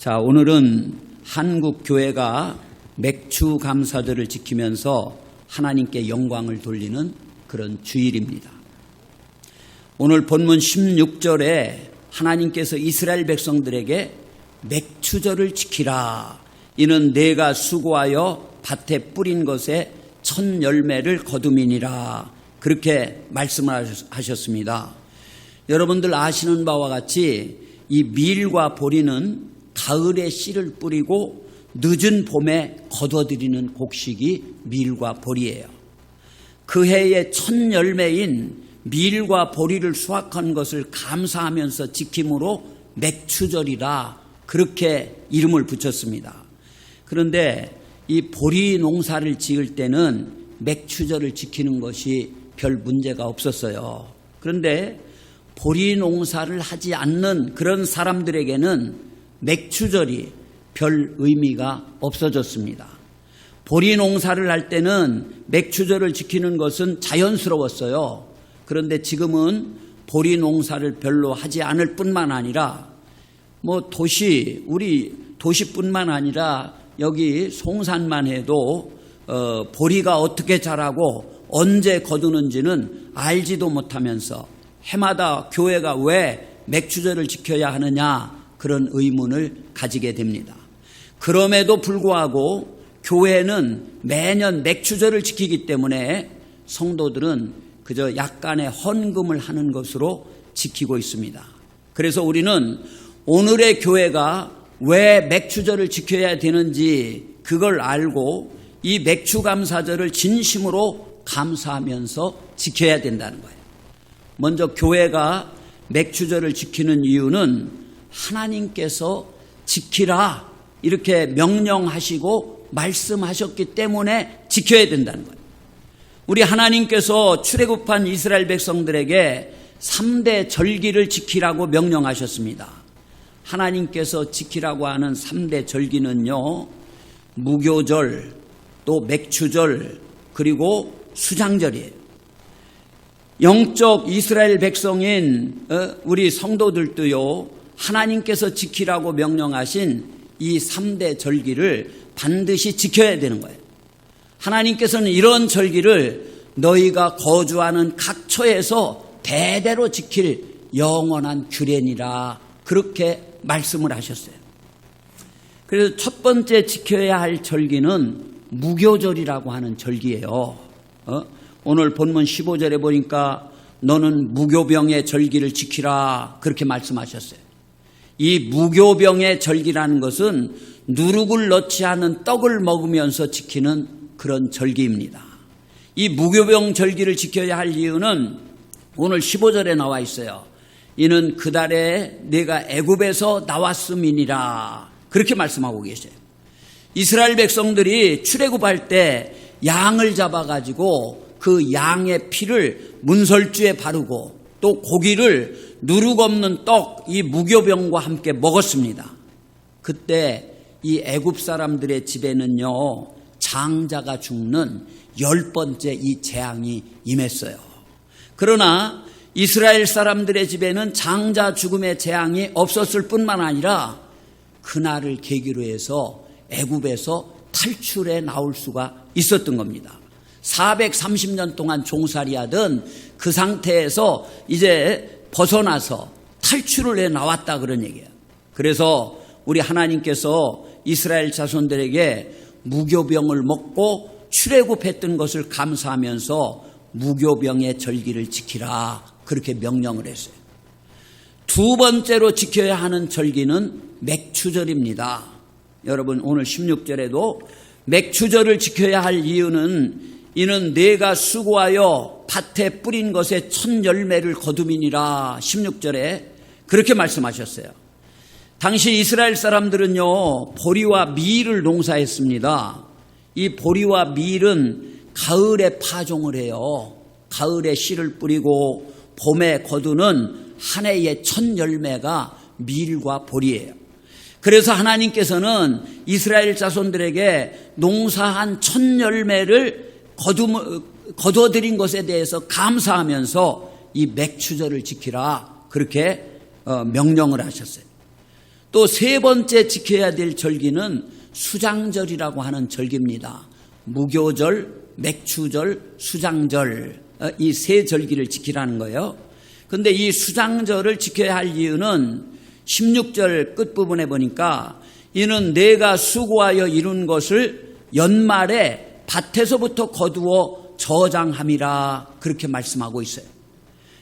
자, 오늘은 한국 교회가 맥추 감사절을 지키면서 하나님께 영광을 돌리는 그런 주일입니다. 오늘 본문 16절에 하나님께서 이스라엘 백성들에게 맥추절을 지키라. 이는 내가 수고하여 밭에 뿌린 것에 첫 열매를 거둠이니라. 그렇게 말씀을 하셨습니다. 여러분들 아시는 바와 같이 이 밀과 보리는 가을에 씨를 뿌리고 늦은 봄에 거둬들이는 곡식이 밀과 보리예요. 그 해의 첫 열매인 밀과 보리를 수확한 것을 감사하면서 지킴으로 맥추절이라 그렇게 이름을 붙였습니다. 그런데 이 보리 농사를 지을 때는 맥추절을 지키는 것이 별 문제가 없었어요. 그런데 보리 농사를 하지 않는 그런 사람들에게는 맥추절이 별 의미가 없어졌습니다. 보리 농사를 할 때는 맥추절을 지키는 것은 자연스러웠어요. 그런데 지금은 보리 농사를 별로 하지 않을 뿐만 아니라 우리 도시뿐만 아니라 여기 송산만 해도 보리가 어떻게 자라고 언제 거두는지는 알지도 못하면서 해마다 교회가 왜 맥추절을 지켜야 하느냐 그런 의문을 가지게 됩니다. 그럼에도 불구하고 교회는 매년 맥추절을 지키기 때문에 성도들은 그저 약간의 헌금을 하는 것으로 지키고 있습니다. 그래서 우리는 오늘의 교회가 왜 맥추절을 지켜야 되는지 그걸 알고 이 맥추감사절을 진심으로 감사하면서 지켜야 된다는 거예요. 먼저 교회가 맥추절을 지키는 이유는 하나님께서 지키라 이렇게 명령하시고 말씀하셨기 때문에 지켜야 된다는 거예요. 우리 하나님께서 출애굽한 이스라엘 백성들에게 3대 절기를 지키라고 명령하셨습니다. 하나님께서 지키라고 하는 3대 절기는요, 무교절, 또 맥추절, 그리고 수장절이에요. 영적 이스라엘 백성인 우리 성도들도요, 하나님께서 지키라고 명령하신 이 3대 절기를 반드시 지켜야 되는 거예요. 하나님께서는 이런 절기를 너희가 거주하는 각 처에서 대대로 지킬 영원한 규례니라 그렇게 말씀을 하셨어요. 그래서 첫 번째 지켜야 할 절기는 무교절이라고 하는 절기예요. 오늘 본문 15절에 보니까 너는 무교병의 절기를 지키라 그렇게 말씀하셨어요. 이 무교병의 절기라는 것은 누룩을 넣지 않은 떡을 먹으면서 지키는 그런 절기입니다. 이 무교병 절기를 지켜야 할 이유는 오늘 15절에 나와 있어요. 이는 그달에 내가 애굽에서 나왔음이니라 그렇게 말씀하고 계세요. 이스라엘 백성들이 출애굽할 때 양을 잡아가지고 그 양의 피를 문설주에 바르고 또 고기를 누룩 없는 떡, 이 무교병과 함께 먹었습니다. 그때 이 애굽 사람들의 집에는요, 장자가 죽는 10번째 이 재앙이 임했어요. 그러나 이스라엘 사람들의 집에는 장자 죽음의 재앙이 없었을 뿐만 아니라 그날을 계기로 해서 애굽에서 탈출해 나올 수가 있었던 겁니다. 430년 동안 종살이하던 그 상태에서 이제 벗어나서 탈출을 해 나왔다 그런 얘기예요. 그래서 우리 하나님께서 이스라엘 자손들에게 무교병을 먹고 출애굽했던 것을 감사하면서 무교병의 절기를 지키라 그렇게 명령을 했어요. 두 번째로 지켜야 하는 절기는 맥추절입니다. 여러분 오늘 16절에도 맥추절을 지켜야 할 이유는 이는 내가 수고하여 밭에 뿌린 것에 첫 열매를 거둠이니라 16절에 그렇게 말씀하셨어요. 당시 이스라엘 사람들은요 보리와 밀을 농사했습니다. 이 보리와 밀은 가을에 파종을 해요. 가을에 씨를 뿌리고 봄에 거두는 한 해의 첫 열매가 밀과 보리예요. 그래서 하나님께서는 이스라엘 자손들에게 농사한 첫 열매를 거둬들인 것에 대해서 감사하면서 이 맥추절을 지키라 그렇게 명령을 하셨어요. 또 세 번째 지켜야 될 절기는 수장절이라고 하는 절기입니다. 무교절, 맥추절, 수장절, 이 세 절기를 지키라는 거예요. 그런데 이 수장절을 지켜야 할 이유는 16절 끝부분에 보니까 이는 내가 수고하여 이룬 것을 연말에 밭에서부터 거두어 저장함이라 그렇게 말씀하고 있어요.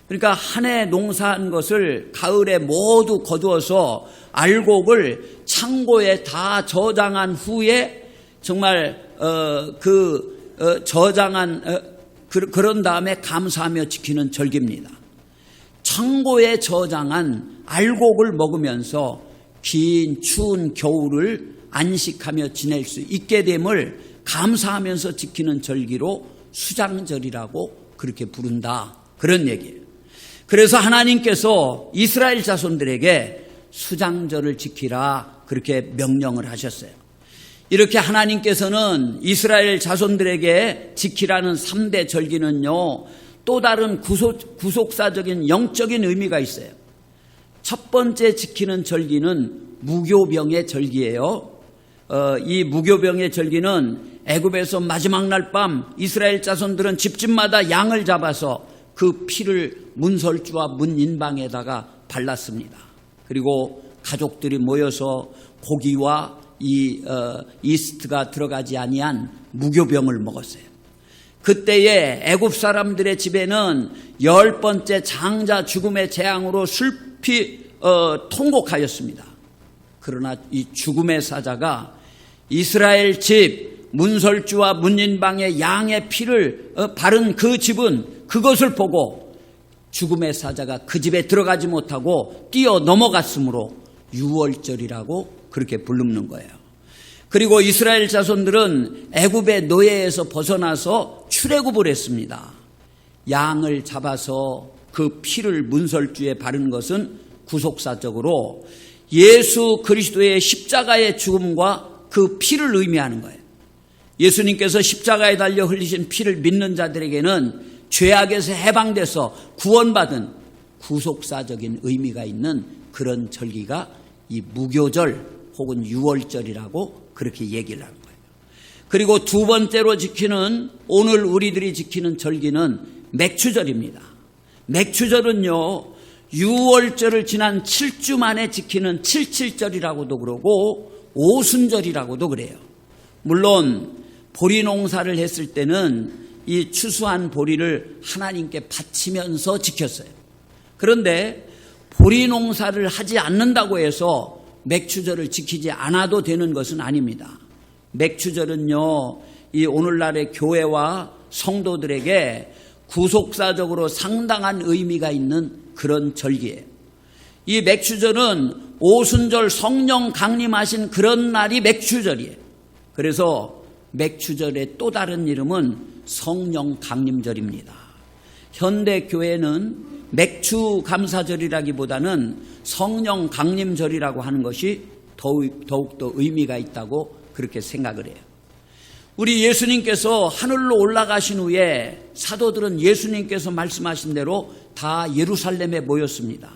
그러니까 한 해 농사한 것을 가을에 모두 거두어서 알곡을 창고에 다 저장한 후에 정말 그런 다음에 감사하며 지키는 절기입니다. 창고에 저장한 알곡을 먹으면서 긴 추운 겨울을 안식하며 지낼 수 있게 됨을 감사하면서 지키는 절기로 수장절이라고 그렇게 부른다. 그런 얘기예요. 그래서 하나님께서 이스라엘 자손들에게 수장절을 지키라 그렇게 명령을 하셨어요. 이렇게 하나님께서는 이스라엘 자손들에게 지키라는 3대 절기는요, 또 다른 구속사적인 영적인 의미가 있어요. 첫 번째 지키는 절기는 무교병의 절기예요. 이 무교병의 절기는 애굽에서 마지막 날 밤 이스라엘 자손들은 집집마다 양을 잡아서 그 피를 문설주와 문인방에다가 발랐습니다. 그리고 가족들이 모여서 고기와 이스트가 들어가지 아니한 무교병을 먹었어요. 그때에 애굽 사람들의 집에는 10번째 장자 죽음의 재앙으로 슬피 통곡하였습니다. 그러나 이 죽음의 사자가 이스라엘 집 문설주와 문인방의 양의 피를 바른 그 집은 그것을 보고 죽음의 사자가 그 집에 들어가지 못하고 뛰어 넘어갔으므로 유월절이라고 그렇게 부르는 거예요. 그리고 이스라엘 자손들은 애굽의 노예에서 벗어나서 출애굽을 했습니다. 양을 잡아서 그 피를 문설주에 바른 것은 구속사적으로 예수 그리스도의 십자가의 죽음과 그 피를 의미하는 거예요. 예수님께서 십자가에 달려 흘리신 피를 믿는 자들에게는 죄악에서 해방돼서 구원받은 구속사적인 의미가 있는 그런 절기가 이 무교절 혹은 유월절이라고 그렇게 얘기를 하는 거예요. 그리고 두 번째로 지키는, 오늘 우리들이 지키는 절기는 맥추절입니다. 맥추절은요, 유월절을 지난 7주 만에 지키는 칠칠절이라고도 그러고 오순절이라고도 그래요. 물론 보리 농사를 했을 때는 이 추수한 보리를 하나님께 바치면서 지켰어요. 그런데 보리 농사를 하지 않는다고 해서 맥추절을 지키지 않아도 되는 것은 아닙니다. 맥추절은요, 이 오늘날의 교회와 성도들에게 구속사적으로 상당한 의미가 있는 그런 절기예요. 이 맥추절은 오순절 성령 강림하신 그런 날이 맥추절이에요. 그래서 맥추절의 또 다른 이름은 성령 강림절입니다. 현대 교회는 맥추 감사절이라기보다는 성령 강림절이라고 하는 것이 더욱더 의미가 있다고 그렇게 생각을 해요. 우리 예수님께서 하늘로 올라가신 후에 사도들은 예수님께서 말씀하신 대로 다 예루살렘에 모였습니다.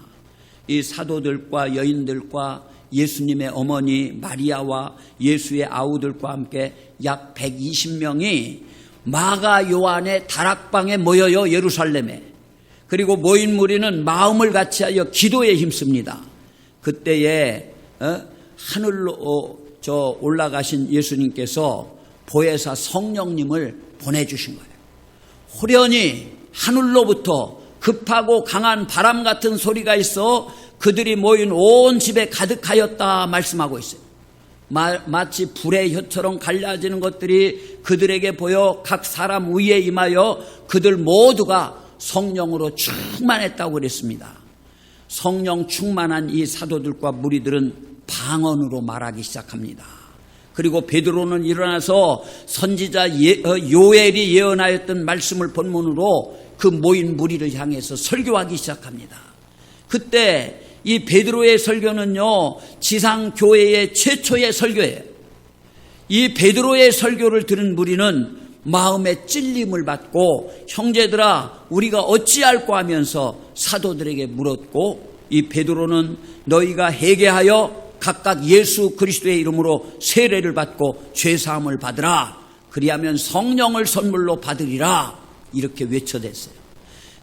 이 사도들과 여인들과 예수님의 어머니 마리아와 예수의 아우들과 함께 약 120명이 마가 요한의 다락방에 모여요. 예루살렘에. 그리고 모인 무리는 마음을 같이하여 기도에 힘씁니다. 그때에 하늘로 올라가신 예수님께서 보혜사 성령님을 보내주신 거예요. 호련히 하늘로부터 급하고 강한 바람 같은 소리가 있어 그들이 모인 온 집에 가득하였다 말씀하고 있어요. 마치 불의 혀처럼 갈라지는 것들이 그들에게 보여 각 사람 위에 임하여 그들 모두가 성령으로 충만했다고 그랬습니다. 성령 충만한 이 사도들과 무리들은 방언으로 말하기 시작합니다. 그리고 베드로는 일어나서 선지자 요엘이 예언하였던 말씀을 본문으로 그 모인 무리를 향해서 설교하기 시작합니다. 그때 이 베드로의 설교는요, 지상교회의 최초의 설교예요. 이 베드로의 설교를 들은 무리는 마음에 찔림을 받고 형제들아 우리가 어찌할꼬 하면서 사도들에게 물었고, 이 베드로는 너희가 회개하여 각각 예수 그리스도의 이름으로 세례를 받고 죄사함을 받으라. 그리하면 성령을 선물로 받으리라. 이렇게 외쳐댔어요.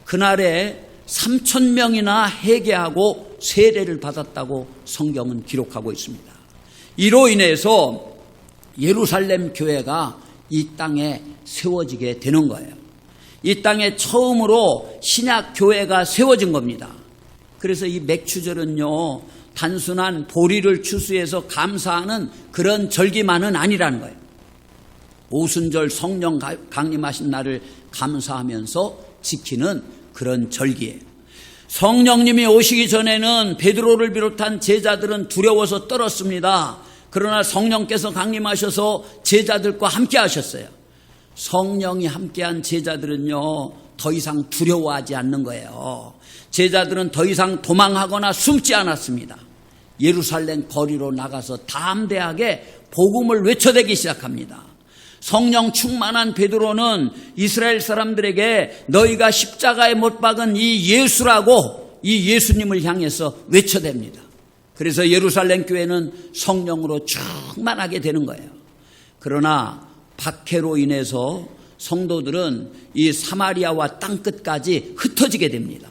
그날에 3,000명이나 회개하고 세례를 받았다고 성경은 기록하고 있습니다. 이로 인해서 예루살렘 교회가 이 땅에 세워지게 되는 거예요. 이 땅에 처음으로 신약 교회가 세워진 겁니다. 그래서 이 맥추절은요, 단순한 보리를 추수해서 감사하는 그런 절기만은 아니라는 거예요. 오순절 성령 강림하신 날을 감사하면서 지키는 그런 절기예요. 성령님이 오시기 전에는 베드로를 비롯한 제자들은 두려워서 떨었습니다. 그러나 성령께서 강림하셔서 제자들과 함께 하셨어요. 성령이 함께한 제자들은요, 더 이상 두려워하지 않는 거예요. 제자들은 더 이상 도망하거나 숨지 않았습니다. 예루살렘 거리로 나가서 담대하게 복음을 외쳐대기 시작합니다. 성령 충만한 베드로는 이스라엘 사람들에게 너희가 십자가에 못 박은 이 예수라고 이 예수님을 향해서 외쳐댑니다. 그래서 예루살렘 교회는 성령으로 충만하게 되는 거예요. 그러나 박해로 인해서 성도들은 이 사마리아와 땅끝까지 흩어지게 됩니다.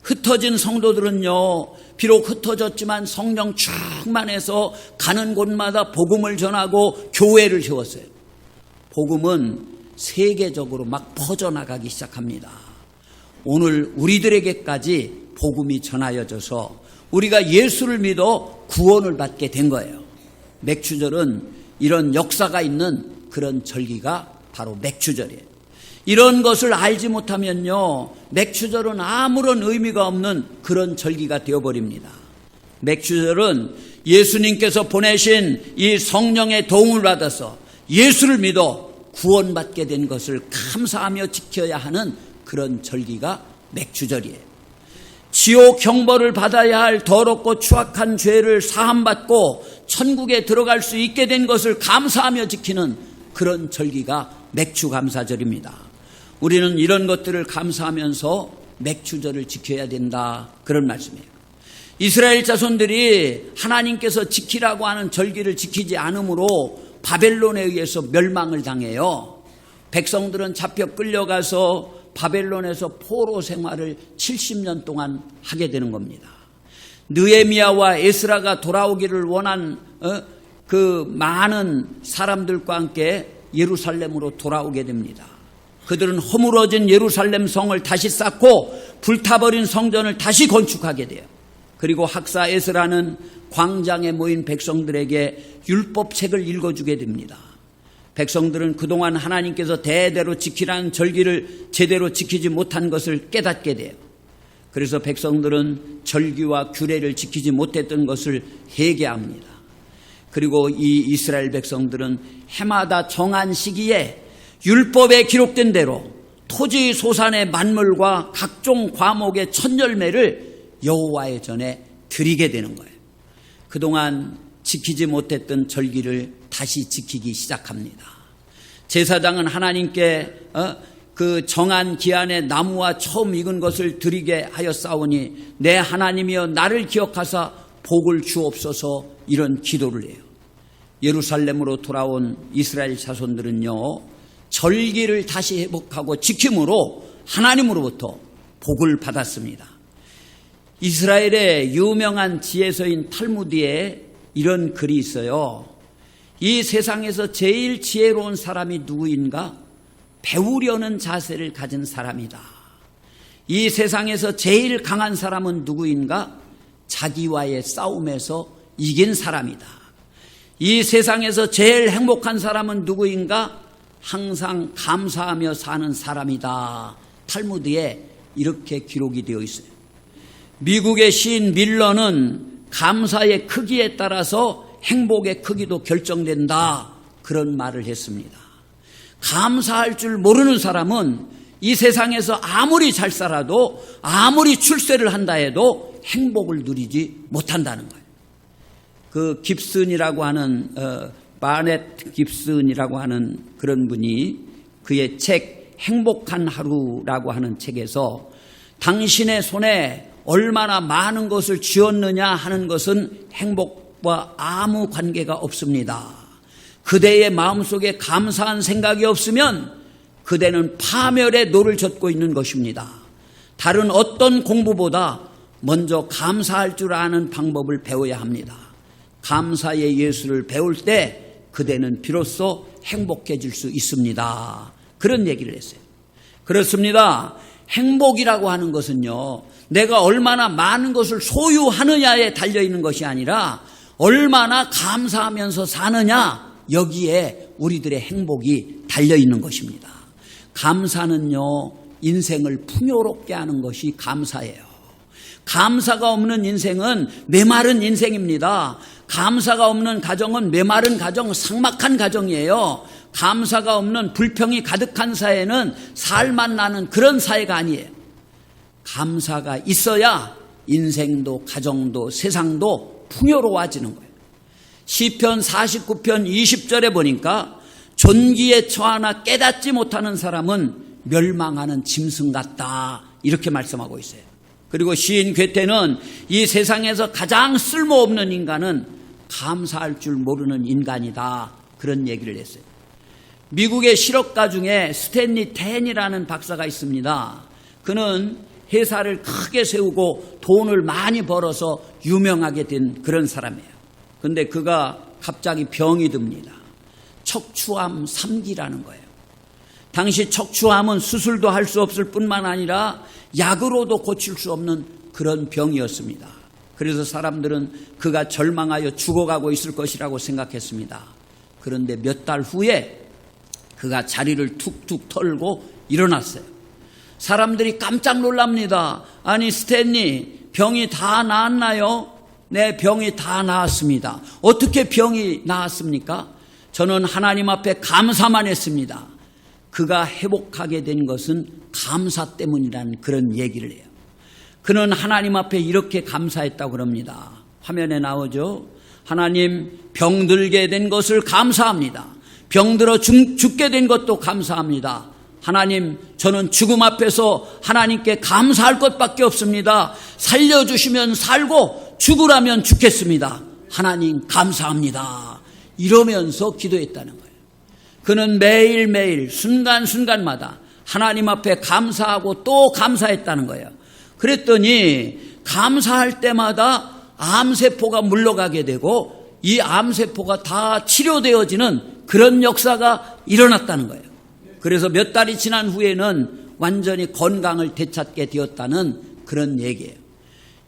흩어진 성도들은요, 비록 흩어졌지만 성령 충만해서 가는 곳마다 복음을 전하고 교회를 세웠어요. 복음은 세계적으로 막 퍼져나가기 시작합니다. 오늘 우리들에게까지 복음이 전하여져서 우리가 예수를 믿어 구원을 받게 된 거예요. 맥추절은 이런 역사가 있는 그런 절기가 바로 맥추절이에요. 이런 것을 알지 못하면요, 맥추절은 아무런 의미가 없는 그런 절기가 되어버립니다. 맥추절은 예수님께서 보내신 이 성령의 도움을 받아서 예수를 믿어 구원받게 된 것을 감사하며 지켜야 하는 그런 절기가 맥추절이에요. 지옥 형벌을 받아야 할 더럽고 추악한 죄를 사함받고 천국에 들어갈 수 있게 된 것을 감사하며 지키는 그런 절기가 맥추감사절입니다. 우리는 이런 것들을 감사하면서 맥추절을 지켜야 된다, 그런 말씀이에요. 이스라엘 자손들이 하나님께서 지키라고 하는 절기를 지키지 않으므로 바벨론에 의해서 멸망을 당해요. 백성들은 잡혀 끌려가서 바벨론에서 포로 생활을 70년 동안 하게 되는 겁니다. 느헤미야와 에스라가 돌아오기를 원한 그 많은 사람들과 함께 예루살렘으로 돌아오게 됩니다. 그들은 허물어진 예루살렘 성을 다시 쌓고 불타버린 성전을 다시 건축하게 돼요. 그리고 학사 에스라는 광장에 모인 백성들에게 율법책을 읽어주게 됩니다. 백성들은 그동안 하나님께서 대대로 지키라는 절기를 제대로 지키지 못한 것을 깨닫게 돼요. 그래서 백성들은 절기와 규례를 지키지 못했던 것을 회개합니다. 그리고 이 이스라엘 백성들은 해마다 정한 시기에 율법에 기록된 대로 토지 소산의 만물과 각종 과목의 첫 열매를 여호와의 전에 드리게 되는 거예요. 그동안 지키지 못했던 절기를 다시 지키기 시작합니다. 제사장은 하나님께 그 정한 기한에 나무와 처음 익은 것을 드리게 하였사오니 내 하나님이여 나를 기억하사 복을 주옵소서, 이런 기도를 해요. 예루살렘으로 돌아온 이스라엘 자손들은요, 절기를 다시 회복하고 지킴으로 하나님으로부터 복을 받았습니다. 이스라엘의 유명한 지혜서인 탈무드에 이런 글이 있어요. 이 세상에서 제일 지혜로운 사람이 누구인가? 배우려는 자세를 가진 사람이다. 이 세상에서 제일 강한 사람은 누구인가? 자기와의 싸움에서 이긴 사람이다. 이 세상에서 제일 행복한 사람은 누구인가? 항상 감사하며 사는 사람이다. 탈무드에 이렇게 기록이 되어 있어요. 미국의 시인 밀러는 감사의 크기에 따라서 행복의 크기도 결정된다, 그런 말을 했습니다. 감사할 줄 모르는 사람은 이 세상에서 아무리 잘 살아도 아무리 출세를 한다 해도 행복을 누리지 못한다는 거예요. 그 깁슨이라고 하는 바넷 깁슨이라고 하는 그런 분이 그의 책 행복한 하루라고 하는 책에서 당신의 손에 얼마나 많은 것을 쥐었느냐 하는 것은 행복 행복과 아무 관계가 없습니다. 그대의 마음속에 감사한 생각이 없으면 그대는 파멸의 노를 젓고 있는 것입니다. 다른 어떤 공부보다 먼저 감사할 줄 아는 방법을 배워야 합니다. 감사의 예수를 배울 때 그대는 비로소 행복해질 수 있습니다. 그런 얘기를 했어요. 그렇습니다. 행복이라고 하는 것은요, 내가 얼마나 많은 것을 소유하느냐에 달려있는 것이 아니라 얼마나 감사하면서 사느냐, 여기에 우리들의 행복이 달려있는 것입니다. 감사는요, 인생을 풍요롭게 하는 것이 감사예요. 감사가 없는 인생은 메마른 인생입니다. 감사가 없는 가정은 메마른 가정, 삭막한 가정이에요. 감사가 없는 불평이 가득한 사회는 살만 나는 그런 사회가 아니에요. 감사가 있어야 인생도 가정도 세상도 풍요로워지는 거예요. 시편 49편 20절에 보니까 존귀에 처하나 깨닫지 못하는 사람은 멸망하는 짐승 같다, 이렇게 말씀하고 있어요. 그리고 시인 괴테는 이 세상에서 가장 쓸모없는 인간은 감사할 줄 모르는 인간이다, 그런 얘기를 했어요. 미국의 실업가 중에 스탠리 텐이라는 박사가 있습니다. 그는 회사를 크게 세우고 돈을 많이 벌어서 유명하게 된 그런 사람이에요. 그런데 그가 갑자기 병이 듭니다. 척추암 3기라는 거예요. 당시 척추암은 수술도 할 수 없을 뿐만 아니라 약으로도 고칠 수 없는 그런 병이었습니다. 그래서 사람들은 그가 절망하여 죽어가고 있을 것이라고 생각했습니다. 그런데 몇 달 후에 그가 자리를 툭툭 털고 일어났어요. 사람들이 깜짝 놀랍니다. 아니, 스탠리, 병이 다 나았나요? 네, 병이 다 나았습니다. 어떻게 병이 나았습니까? 저는 하나님 앞에 감사만 했습니다. 그가 회복하게 된 것은 감사 때문이라는 그런 얘기를 해요. 그는 하나님 앞에 이렇게 감사했다고 그럽니다. 화면에 나오죠. 하나님, 병들게 된 것을 감사합니다. 병들어 죽게 된 것도 감사합니다. 하나님, 저는 죽음 앞에서 하나님께 감사할 것밖에 없습니다. 살려주시면 살고 죽으라면 죽겠습니다. 하나님 감사합니다. 이러면서 기도했다는 거예요. 그는 매일매일 순간순간마다 하나님 앞에 감사하고 또 감사했다는 거예요. 그랬더니 감사할 때마다 암세포가 물러가게 되고 이 암세포가 다 치료되어지는 그런 역사가 일어났다는 거예요. 그래서 몇 달이 지난 후에는 완전히 건강을 되찾게 되었다는 그런 얘기예요.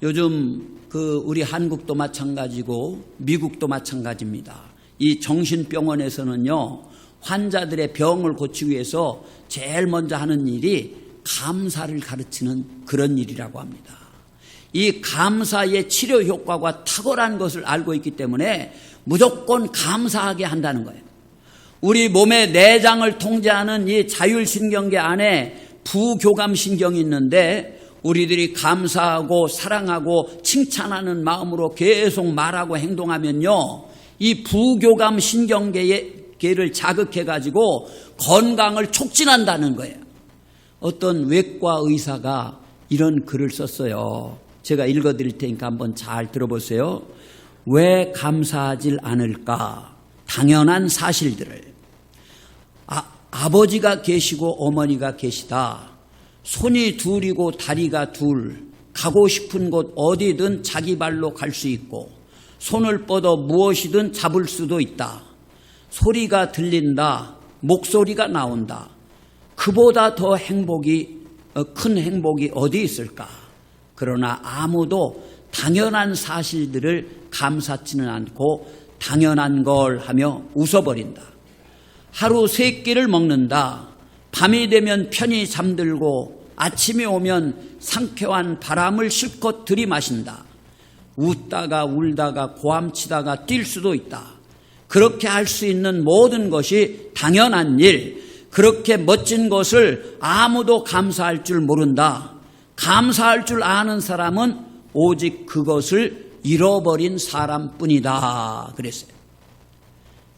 요즘 우리 한국도 마찬가지고 미국도 마찬가지입니다. 이 정신병원에서는요, 환자들의 병을 고치기 위해서 제일 먼저 하는 일이 감사를 가르치는 그런 일이라고 합니다. 이 감사의 치료 효과가 탁월한 것을 알고 있기 때문에 무조건 감사하게 한다는 거예요. 우리 몸의 내장을 통제하는 이 자율신경계 안에 부교감신경이 있는데 우리들이 감사하고 사랑하고 칭찬하는 마음으로 계속 말하고 행동하면요, 이 부교감신경계를 자극해가지고 건강을 촉진한다는 거예요. 어떤 외과 의사가 이런 글을 썼어요. 제가 읽어드릴 테니까 한번 잘 들어보세요. 왜 감사하질 않을까? 당연한 사실들을. 아버지가 계시고 어머니가 계시다. 손이 둘이고 다리가 둘. 가고 싶은 곳 어디든 자기 발로 갈 수 있고 손을 뻗어 무엇이든 잡을 수도 있다. 소리가 들린다. 목소리가 나온다. 그보다 더 큰 행복이 어디 있을까? 그러나 아무도 당연한 사실들을 감사치는 않고 당연한 걸 하며 웃어버린다. 하루 3끼를 먹는다. 밤이 되면 편히 잠들고 아침이 오면 상쾌한 바람을 실컷 들이마신다. 웃다가 울다가 고함치다가 뛸 수도 있다. 그렇게 할 수 있는 모든 것이 당연한 일, 그렇게 멋진 것을 아무도 감사할 줄 모른다. 감사할 줄 아는 사람은 오직 그것을 잃어버린 사람뿐이다. 그랬어요.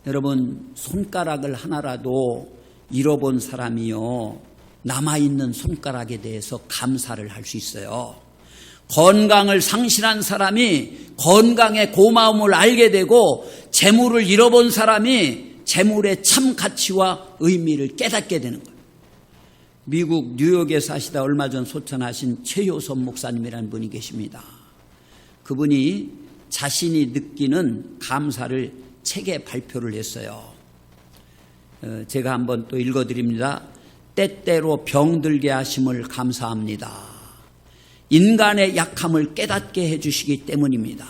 여러분, 손가락을 하나라도 잃어본 사람이요, 남아있는 손가락에 대해서 감사를 할 수 있어요. 건강을 상실한 사람이 건강의 고마움을 알게 되고 재물을 잃어본 사람이 재물의 참 가치와 의미를 깨닫게 되는 거예요. 미국 뉴욕에 사시다 얼마 전 소천하신 최효선 목사님이라는 분이 계십니다. 그분이 자신이 느끼는 감사를 책에 발표를 했어요. 제가 한번 또 읽어드립니다. 때때로 병들게 하심을 감사합니다. 인간의 약함을 깨닫게 해주시기 때문입니다.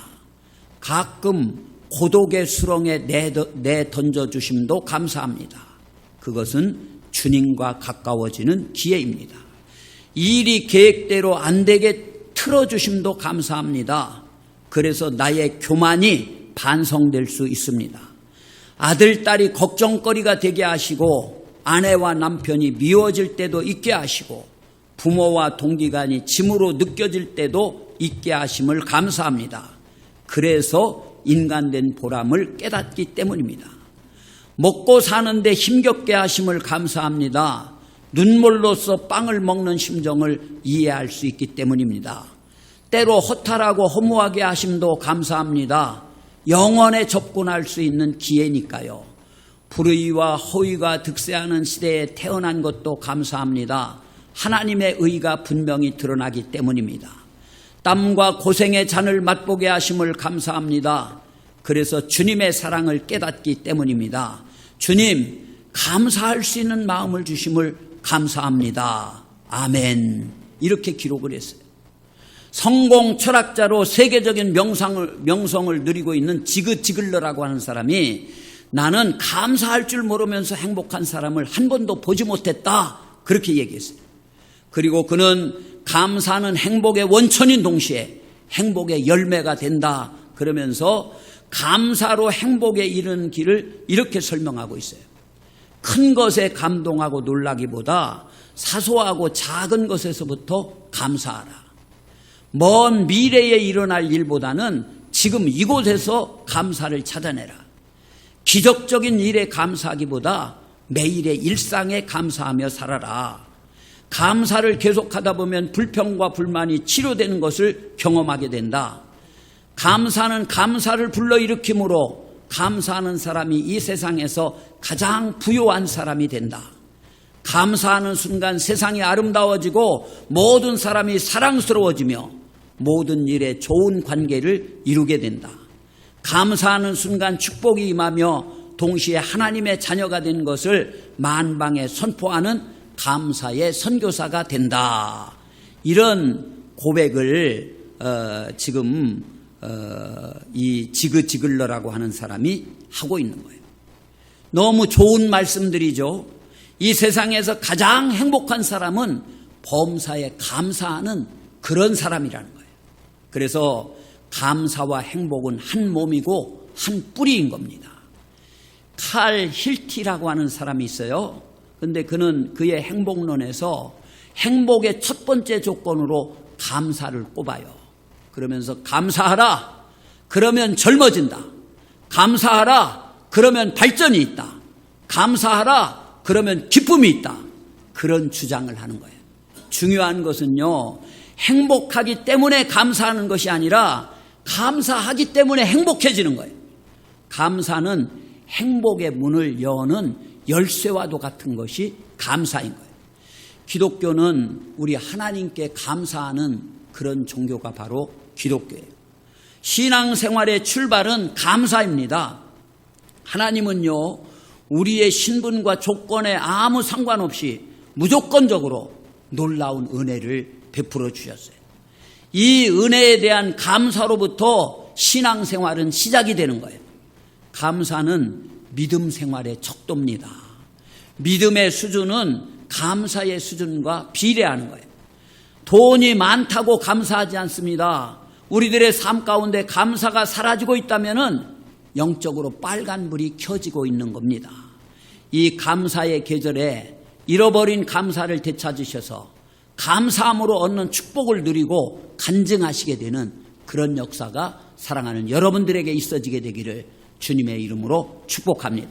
가끔 고독의 수렁에 내던져 주심도 감사합니다. 그것은 주님과 가까워지는 기회입니다. 일이 계획대로 안 되게 틀어주심도 감사합니다. 그래서 나의 교만이 반성될 수 있습니다. 아들, 딸이 걱정거리가 되게 하시고 아내와 남편이 미워질 때도 있게 하시고 부모와 동기간이 짐으로 느껴질 때도 있게 하심을 감사합니다. 그래서 인간된 보람을 깨닫기 때문입니다. 먹고 사는데 힘겹게 하심을 감사합니다. 눈물로써 빵을 먹는 심정을 이해할 수 있기 때문입니다. 때로 허탈하고 허무하게 하심도 감사합니다. 영원에 접근할 수 있는 기회니까요. 불의와 허위가 득세하는 시대에 태어난 것도 감사합니다. 하나님의 의가 분명히 드러나기 때문입니다. 땀과 고생의 잔을 맛보게 하심을 감사합니다. 그래서 주님의 사랑을 깨닫기 때문입니다. 주님, 감사할 수 있는 마음을 주심을 감사합니다. 아멘. 이렇게 기록을 했어요. 성공 철학자로 세계적인 명성을 누리고 있는 지그지글러라고 하는 사람이 나는 감사할 줄 모르면서 행복한 사람을 한 번도 보지 못했다. 그렇게 얘기했어요. 그리고 그는 감사는 행복의 원천인 동시에 행복의 열매가 된다. 그러면서 감사로 행복에 이르는 길을 이렇게 설명하고 있어요. 큰 것에 감동하고 놀라기보다 사소하고 작은 것에서부터 감사하라. 먼 미래에 일어날 일보다는 지금 이곳에서 감사를 찾아내라. 기적적인 일에 감사하기보다 매일의 일상에 감사하며 살아라. 감사를 계속하다 보면 불평과 불만이 치료되는 것을 경험하게 된다. 감사는 감사를 불러일으키므로 감사하는 사람이 이 세상에서 가장 부유한 사람이 된다. 감사하는 순간 세상이 아름다워지고 모든 사람이 사랑스러워지며 모든 일에 좋은 관계를 이루게 된다. 감사하는 순간 축복이 임하며 동시에 하나님의 자녀가 된 것을 만방에 선포하는 감사의 선교사가 된다. 이런 고백을 지금 이 지그지글러라고 하는 사람이 하고 있는 거예요. 너무 좋은 말씀들이죠. 이 세상에서 가장 행복한 사람은 범사에 감사하는 그런 사람이라는 거예요. 그래서 감사와 행복은 한 몸이고 한 뿌리인 겁니다. 칼 힐티라고 하는 사람이 있어요. 근데 그는 그의 행복론에서 행복의 첫 번째 조건으로 감사를 꼽아요. 그러면서 감사하라. 그러면 젊어진다. 감사하라. 그러면 발전이 있다. 감사하라. 그러면 기쁨이 있다. 그런 주장을 하는 거예요. 중요한 것은요, 행복하기 때문에 감사하는 것이 아니라 감사하기 때문에 행복해지는 거예요. 감사는 행복의 문을 여는 열쇠와도 같은 것이 감사인 거예요. 기독교는 우리 하나님께 감사하는 그런 종교가 바로 기독교예요. 신앙생활의 출발은 감사입니다. 하나님은요, 우리의 신분과 조건에 아무 상관없이 무조건적으로 놀라운 은혜를 베풀어 주셨어요. 이 은혜에 대한 감사로부터 신앙생활은 시작이 되는 거예요. 감사는 믿음 생활의 척도입니다. 믿음의 수준은 감사의 수준과 비례하는 거예요. 돈이 많다고 감사하지 않습니다. 우리들의 삶 가운데 감사가 사라지고 있다면 영적으로 빨간불이 켜지고 있는 겁니다. 이 감사의 계절에 잃어버린 감사를 되찾으셔서 감사함으로 얻는 축복을 누리고 간증하시게 되는 그런 역사가 사랑하는 여러분들에게 있어지게 되기를 주님의 이름으로 축복합니다.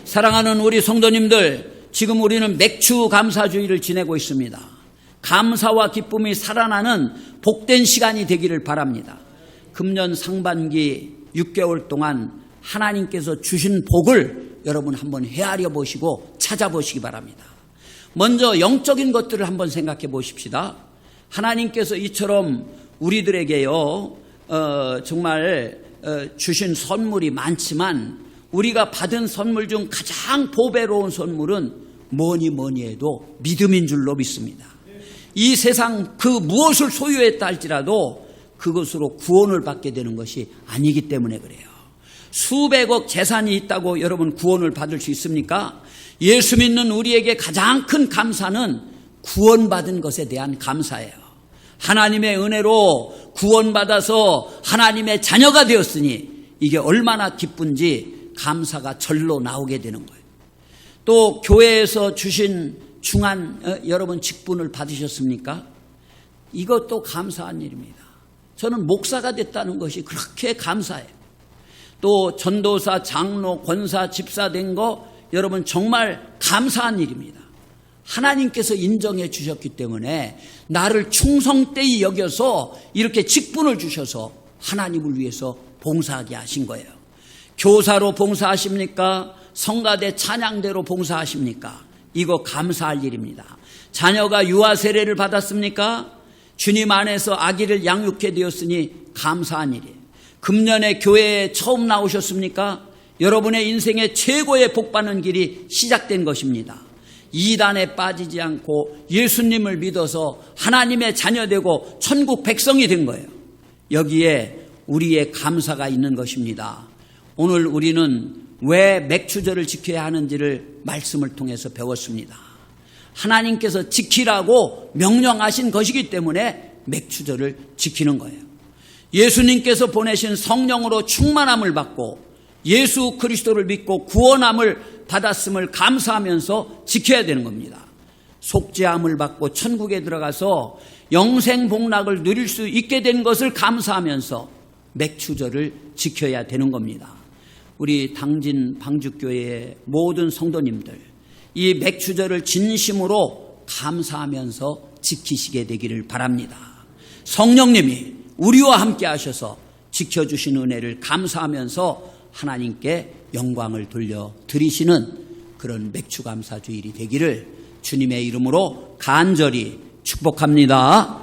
사랑하는 우리 성도님들, 지금 우리는 맥주 감사주의를 지내고 있습니다. 감사와 기쁨이 살아나는 복된 시간이 되기를 바랍니다. 금년 상반기 6개월 동안 하나님께서 주신 복을 여러분 한번 헤아려 보시고 찾아보시기 바랍니다. 먼저 영적인 것들을 한번 생각해 보십시다. 하나님께서 이처럼 우리들에게요 정말 주신 선물이 많지만 우리가 받은 선물 중 가장 보배로운 선물은 뭐니 해도 믿음인 줄로 믿습니다. 이 세상 그 무엇을 소유했다 할지라도 그것으로 구원을 받게 되는 것이 아니기 때문에 그래요. 수백억 재산이 있다고 여러분 구원을 받을 수 있습니까? 예수 믿는 우리에게 가장 큰 감사는 구원받은 것에 대한 감사예요. 하나님의 은혜로 구원받아서 하나님의 자녀가 되었으니 이게 얼마나 기쁜지 감사가 절로 나오게 되는 거예요. 또 교회에서 주신 중한 여러분 직분을 받으셨습니까? 이것도 감사한 일입니다. 저는 목사가 됐다는 것이 그렇게 감사해요. 또 전도사, 장로, 권사, 집사 된 거 여러분 정말 감사한 일입니다. 하나님께서 인정해 주셨기 때문에 나를 충성되이 여겨서 이렇게 직분을 주셔서 하나님을 위해서 봉사하게 하신 거예요. 교사로 봉사하십니까? 성가대 찬양대로 봉사하십니까? 이거 감사할 일입니다. 자녀가 유아 세례를 받았습니까? 주님 안에서 아기를 양육해 되었으니 감사한 일이에요. 금년에 교회에 처음 나오셨습니까? 여러분의 인생의 최고의 복받는 길이 시작된 것입니다. 이단에 빠지지 않고 예수님을 믿어서 하나님의 자녀되고 천국 백성이 된 거예요. 여기에 우리의 감사가 있는 것입니다. 오늘 우리는 왜 맥추절을 지켜야 하는지를 말씀을 통해서 배웠습니다. 하나님께서 지키라고 명령하신 것이기 때문에 맥추절을 지키는 거예요. 예수님께서 보내신 성령으로 충만함을 받고 예수 그리스도를 믿고 구원함을 받았음을 감사하면서 지켜야 되는 겁니다. 속죄함을 받고 천국에 들어가서 영생 복락을 누릴 수 있게 된 것을 감사하면서 맥추절을 지켜야 되는 겁니다. 우리 당진 방주교회의 모든 성도님들 이 맥추절을 진심으로 감사하면서 지키시게 되기를 바랍니다. 성령님이 우리와 함께 하셔서 지켜주신 은혜를 감사하면서 하나님께 영광을 돌려드리시는 그런 맥추감사 주일이 되기를 주님의 이름으로 간절히 축복합니다.